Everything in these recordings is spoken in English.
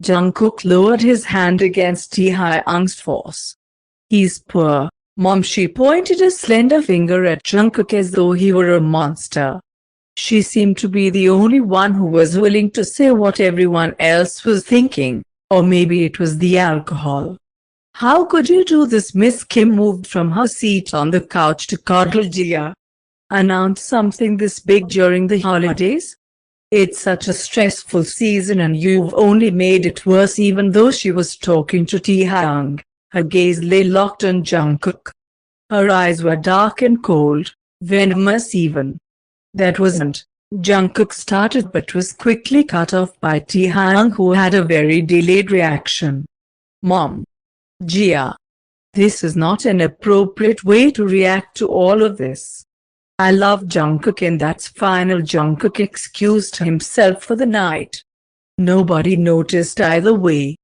Jungkook lowered his hand against Taehyung's force. "He's poor, Mom." She pointed a slender finger at Jungkook as though he were a monster. She seemed to be the only one who was willing to say what everyone else was thinking, or maybe it was the alcohol. "How could you do this?" Miss Kim moved from her seat on the couch to cuddle Jia. "Announce something this big during the holidays? It's such a stressful season and you've only made it worse." Even though she was talking to Taehyung, her gaze lay locked on Jungkook. Her eyes were dark and cold, venomous even. "That wasn't," Jungkook started but was quickly cut off by Taehyung, who had a very delayed reaction. "Mom. Jia. This is not an appropriate way to react to all of this. I love Jungkook and that's final." Jungkook excused himself for the night. Nobody noticed either way.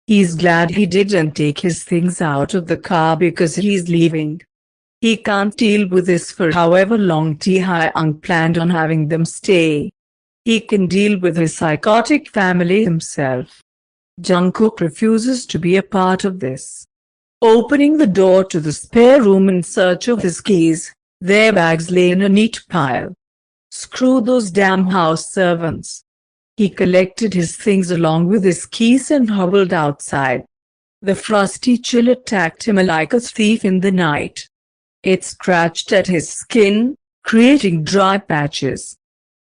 He's glad he didn't take his things out of the car because he's leaving. He can't deal with this for however long Taehyung planned on having them stay. He can deal with his psychotic family himself. Jungkook refuses to be a part of this. Opening the door to the spare room in search of his keys, their bags lay in a neat pile. Screw those damn house servants. He collected his things along with his keys and hobbled outside. The frosty chill attacked him like a thief in the night. It scratched at his skin, creating dry patches.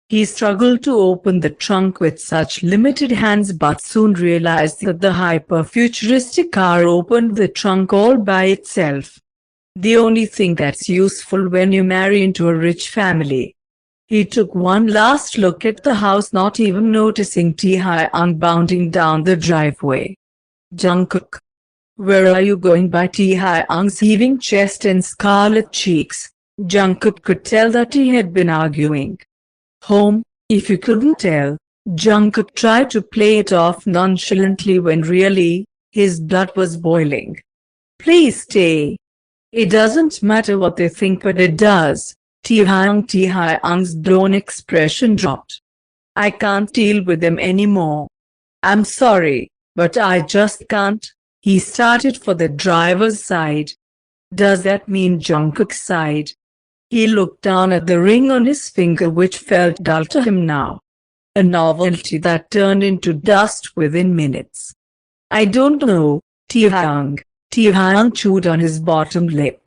He struggled to open the trunk with such limited hands but soon realized that the hyper-futuristic car opened the trunk all by itself. The only thing that's useful when you marry into a rich family. He took one last look at the house, not even noticing Taehyung bounding down the driveway. "Jungkook. Where are you going?" By Taehyung's heaving chest and scarlet cheeks, Jungkook could tell that he had been arguing. "Home, if you couldn't tell." Jungkook tried to play it off nonchalantly when really, his blood was boiling. "Please stay. It doesn't matter what they think but it does." Taehyung's blown expression dropped. "I can't deal with them anymore. I'm sorry, but I just can't." He started for the driver's side. "Does that mean Jungkook's side?" He looked down at the ring on his finger, which felt dull to him now. A novelty that turned into dust within minutes. "I don't know, Taehyung." Taehyung chewed on his bottom lip.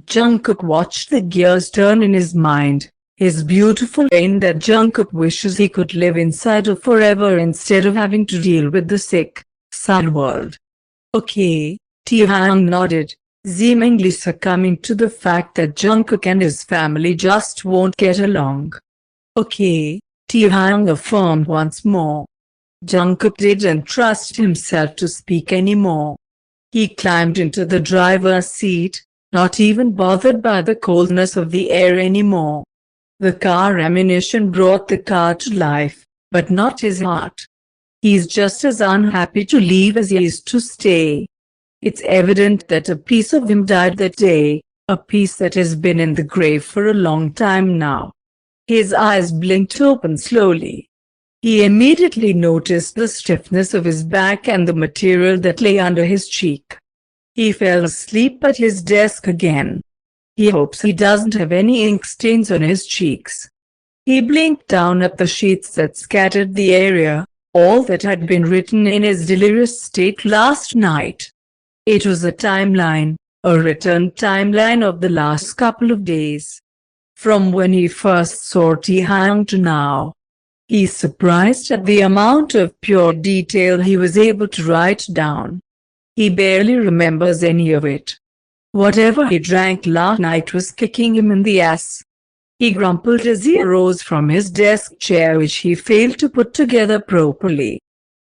Jungkook watched the gears turn in his mind, his beautiful pain that Jungkook wishes he could live inside of forever instead of having to deal with the sick, sad world. "Okay," Taehyung nodded, seemingly succumbing to the fact that Jungkook and his family just won't get along. "Okay," Taehyung affirmed once more. Jungkook didn't trust himself to speak anymore. He climbed into the driver's seat, not even bothered by the coldness of the air anymore. The car ammunition brought the car to life, but not his heart. He's just as unhappy to leave as he is to stay. It's evident that a piece of him died that day, a piece that has been in the grave for a long time now. His eyes blinked open slowly. He immediately noticed the stiffness of his back and the material that lay under his cheek. He fell asleep at his desk again. He hopes he doesn't have any ink stains on his cheeks. He blinked down at the sheets that scattered the area, all that had been written in his delirious state last night. It was a timeline, a written timeline of the last couple of days. From when he first saw Taehyung to now. He's surprised at the amount of pure detail he was able to write down. He barely remembers any of it. Whatever he drank last night was kicking him in the ass. He grumbled as he arose from his desk chair, which he failed to put together properly.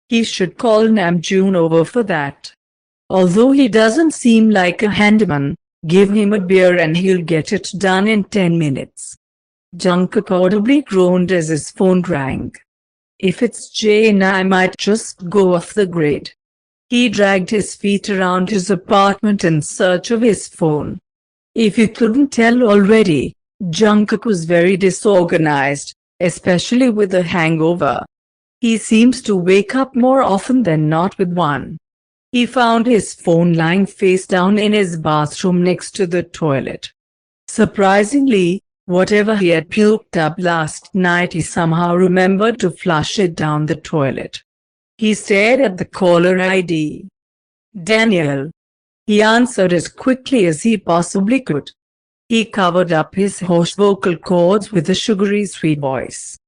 He should call Namjoon over for that. Although he doesn't seem like a handyman, give him a beer and he'll get it done in 10 minutes. Jungkook audibly groaned as his phone rang. If it's Jane, I might just go off the grid. He dragged his feet around his apartment in search of his phone. If you couldn't tell already, Jungkook was very disorganized, especially with a hangover. He seems to wake up more often than not with one. He found his phone lying face down in his bathroom next to the toilet. Surprisingly, whatever he had puked up last night, he somehow remembered to flush it down the toilet. He stared at the caller ID. "Daniel," he answered as quickly as he possibly could. He covered up his hoarse vocal cords with a sugary sweet voice.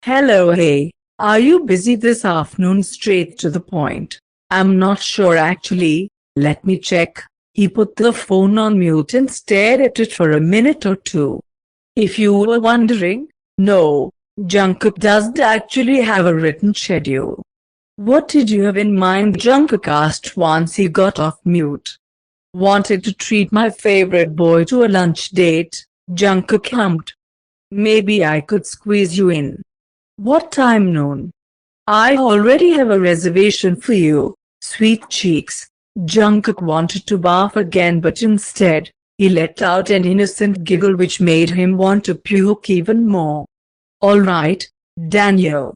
"Hello, hey, are you busy this afternoon?" Straight to the point. "I'm not sure actually, let me check." He put the phone on mute and stared at it for a minute or two. "If you were wondering, no, Jungkook doesn't actually have a written schedule." "What did you have in mind?" Jungkook asked once he got off mute. "Wanted to treat my favorite boy to a lunch date," Jungkook hummed. "Maybe I could squeeze you in." "What time?" "Noon." "I already have a reservation for you." Sweet cheeks. Jungkook wanted to barf again, but instead, he let out an innocent giggle which made him want to puke even more. "All right, Daniel.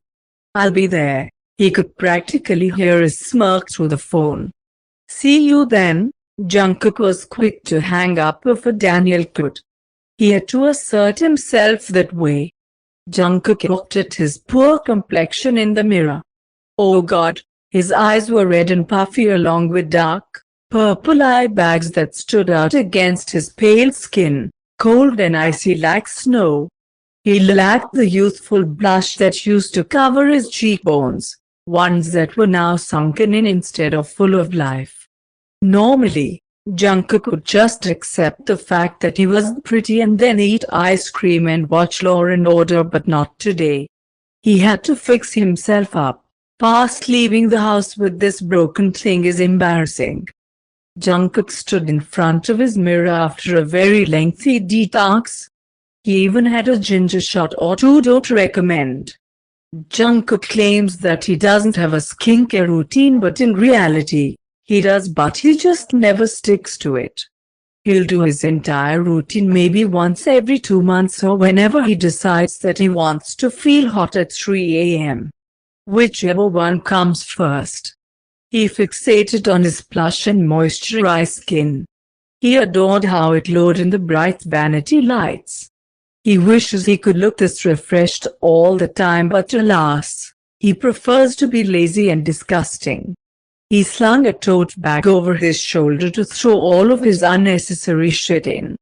I'll be there." He could practically hear his smirk through the phone. "See you then." Jungkook was quick to hang up before Daniel could. He had to assert himself that way. Jungkook looked at his poor complexion in the mirror. Oh God, his eyes were red and puffy along with dark, purple eye bags that stood out against his pale skin, cold and icy like snow. He lacked the youthful blush that used to cover his cheekbones, ones that were now sunken in instead of full of life. Normally, Jungkook would just accept the fact that he wasn't pretty and then eat ice cream and watch Law and Order, but not today. He had to fix himself up. Past leaving the house with this broken thing is embarrassing. Jungkook stood in front of his mirror after a very lengthy detox. He even had a ginger shot or two. Don't recommend. Jungkook claims that he doesn't have a skincare routine, but in reality, he does, but he just never sticks to it. He'll do his entire routine maybe once every 2 months or whenever he decides that he wants to feel hot at 3 a.m. Whichever one comes first. He fixated on his plush and moisturized skin. He adored how it glowed in the bright vanity lights. He wishes he could look this refreshed all the time, but alas, he prefers to be lazy and disgusting. He slung a tote bag over his shoulder to throw all of his unnecessary shit in.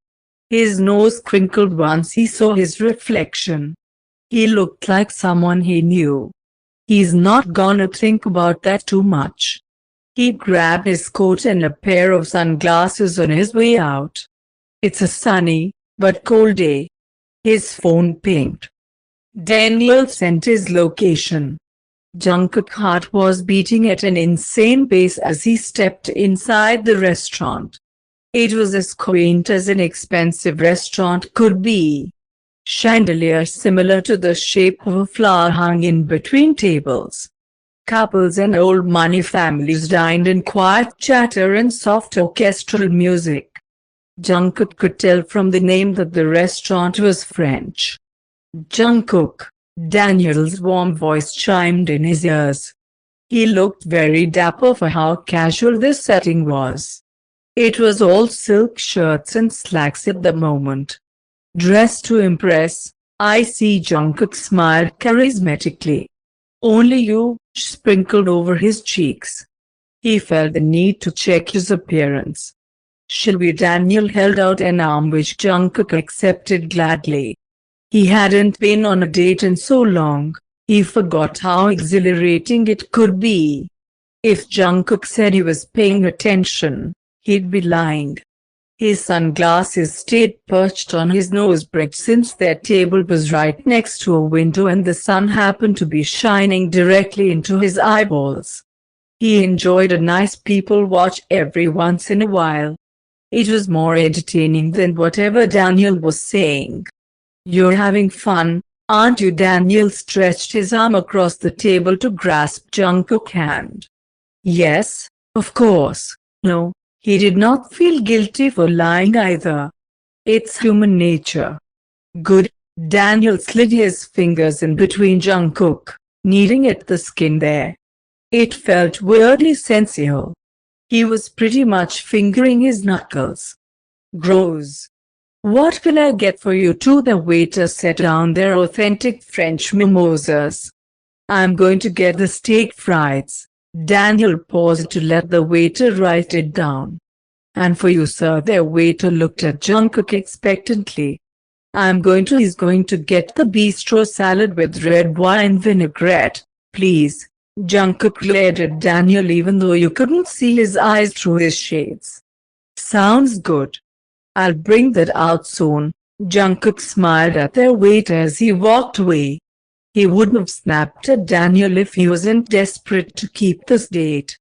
His nose crinkled once he saw his reflection. He looked like someone he knew. He's not gonna think about that too much. He grabbed his coat and a pair of sunglasses on his way out. It's a sunny, but cold day. His phone pinged. Daniel sent his location. Jungkook's heart was beating at an insane pace as he stepped inside the restaurant. It was as quaint as an expensive restaurant could be. Chandeliers similar to the shape of a flower hung in between tables. Couples and old money families dined in quiet chatter and soft orchestral music. Jungkook could tell from the name that the restaurant was French. Jungkook, Daniel's warm voice chimed in his ears. He looked very dapper for how casual this setting was. It was all silk shirts and slacks at the moment. Dressed to impress, I see. Jungkook smiled charismatically. Only you, sprinkled over his cheeks. He felt the need to check his appearance. Shall we? Daniel held out an arm which Jungkook accepted gladly. He hadn't been on a date in so long, he forgot how exhilarating it could be. If Jungkook said he was paying attention, he'd be lying. His sunglasses stayed perched on his nose bridge since their table was right next to a window and the sun happened to be shining directly into his eyeballs. He enjoyed a nice people watch every once in a while. It was more entertaining than whatever Daniel was saying. You're having fun, aren't you? Daniel stretched his arm across the table to grasp Jungkook's hand. Yes, of course. No, he did not feel guilty for lying either. It's human nature. Good. Daniel slid his fingers in between Jungkook, kneading at the skin there. It felt weirdly sensual. He was pretty much fingering his knuckles. Gross. What can I get for you two? The waiter set down their authentic French mimosas. I'm going to get the steak fries. Daniel paused to let the waiter write it down. And for you, sir. The waiter looked at Jungkook expectantly. He's going to get the bistro salad with red wine vinaigrette, please. Jungkook glared at Daniel even though you couldn't see his eyes through his shades. Sounds good. I'll bring that out soon. Jungkook smiled at their waiter as he walked away. He wouldn't have snapped at Daniel if he wasn't desperate to keep this date.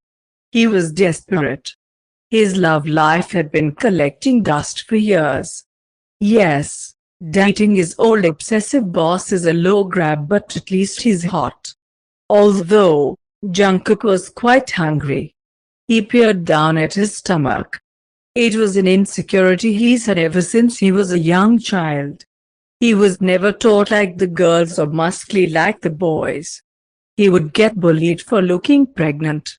He was desperate. His love life had been collecting dust for years. Yes, dating his old obsessive boss is a low grab, but at least he's hot. Although, Jungkook was quite hungry. He peered down at his stomach. It was an insecurity he's had ever since he was a young child. He was never taught like the girls or muscly like the boys. He would get bullied for looking pregnant.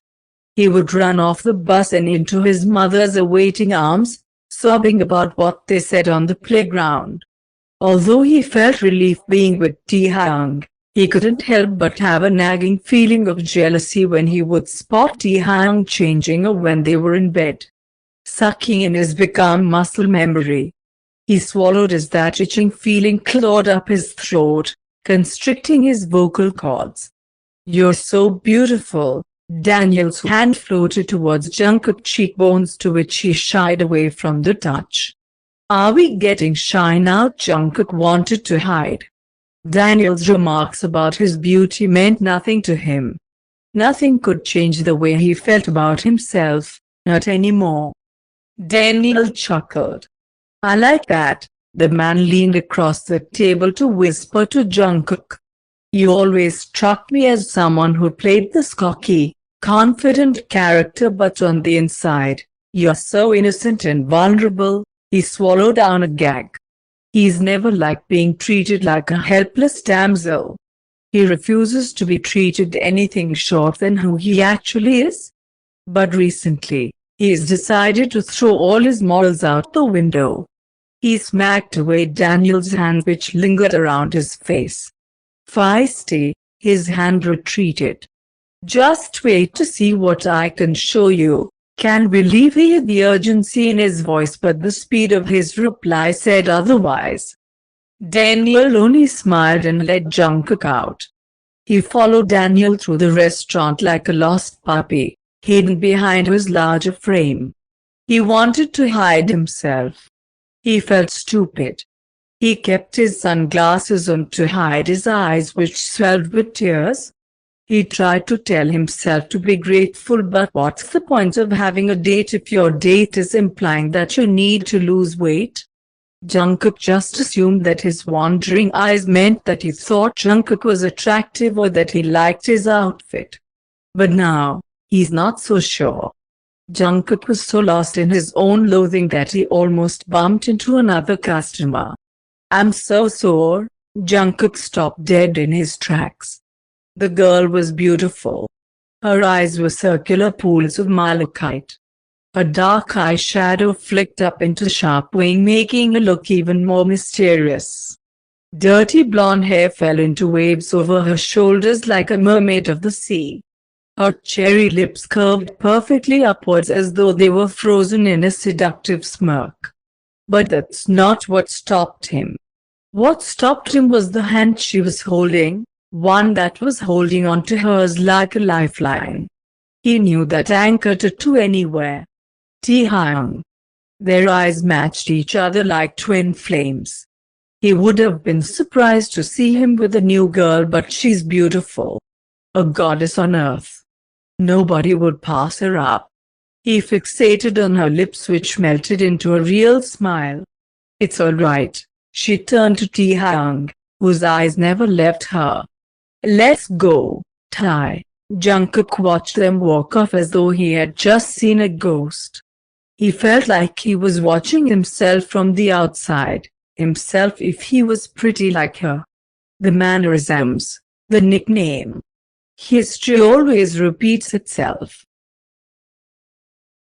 He would run off the bus and into his mother's awaiting arms, sobbing about what they said on the playground. Although he felt relief being with Taekook, he couldn't help but have a nagging feeling of jealousy when he would spot Taekook changing or when they were in bed. Sucking in his Becau muscle memory. He swallowed as that itching feeling clawed up his throat, constricting his vocal cords. You're so beautiful. Daniel's hand floated towards Jungkook's cheekbones, to which he shied away from the touch. Are we getting shy now? Jungkook wanted to hide. Daniel's remarks about his beauty meant nothing to him. Nothing could change the way he felt about himself, not anymore. Daniel chuckled. I like that. The man leaned across the table to whisper to Jungkook. You always struck me as someone who played this cocky, confident character, but on the inside, you're so innocent and vulnerable. He swallowed down a gag. He's never liked being treated like a helpless damsel. He refuses to be treated anything short than who he actually is. But recently, he's decided to throw all his morals out the window. He smacked away Daniel's hand, which lingered around his face. Feisty, his hand retreated. Just wait to see what I can show you. Can't believe he had the urgency in his voice, but the speed of his reply said otherwise. Daniel only smiled and let Jungkook out. He followed Daniel through the restaurant like a lost puppy, hidden behind his larger frame. He wanted to hide himself. He felt stupid. He kept his sunglasses on to hide his eyes, which swelled with tears. He tried to tell himself to be grateful, but what's the point of having a date if your date is implying that you need to lose weight? Jungkook just assumed that his wandering eyes meant that he thought Jungkook was attractive or that he liked his outfit. But now, he's not so sure. Jungkook was so lost in his own loathing that he almost bumped into another customer. I'm so sore. Jungkook stopped dead in his tracks. The girl was beautiful. Her eyes were circular pools of malachite. Her dark eyeshadow flicked up into sharp wing, making her look even more mysterious. Dirty blonde hair fell into waves over her shoulders like a mermaid of the sea. Her cherry lips curved perfectly upwards as though they were frozen in a seductive smirk. But that's not what stopped him. What stopped him was the hand she was holding, one that was holding on to hers like a lifeline. He knew that anchored her to anywhere. Taekook. Their eyes matched each other like twin flames. He would have been surprised to see him with a new girl, but she's beautiful. A goddess on earth. Nobody would pass her up. He fixated on her lips, which melted into a real smile. It's all right. She turned to Taekook, whose eyes never left her. Let's go, Tae. Jungkook watched them walk off as though he had just seen a ghost. He felt like he was watching himself from the outside, himself if he was pretty like her. The mannerisms, the nickname, History always repeats itself.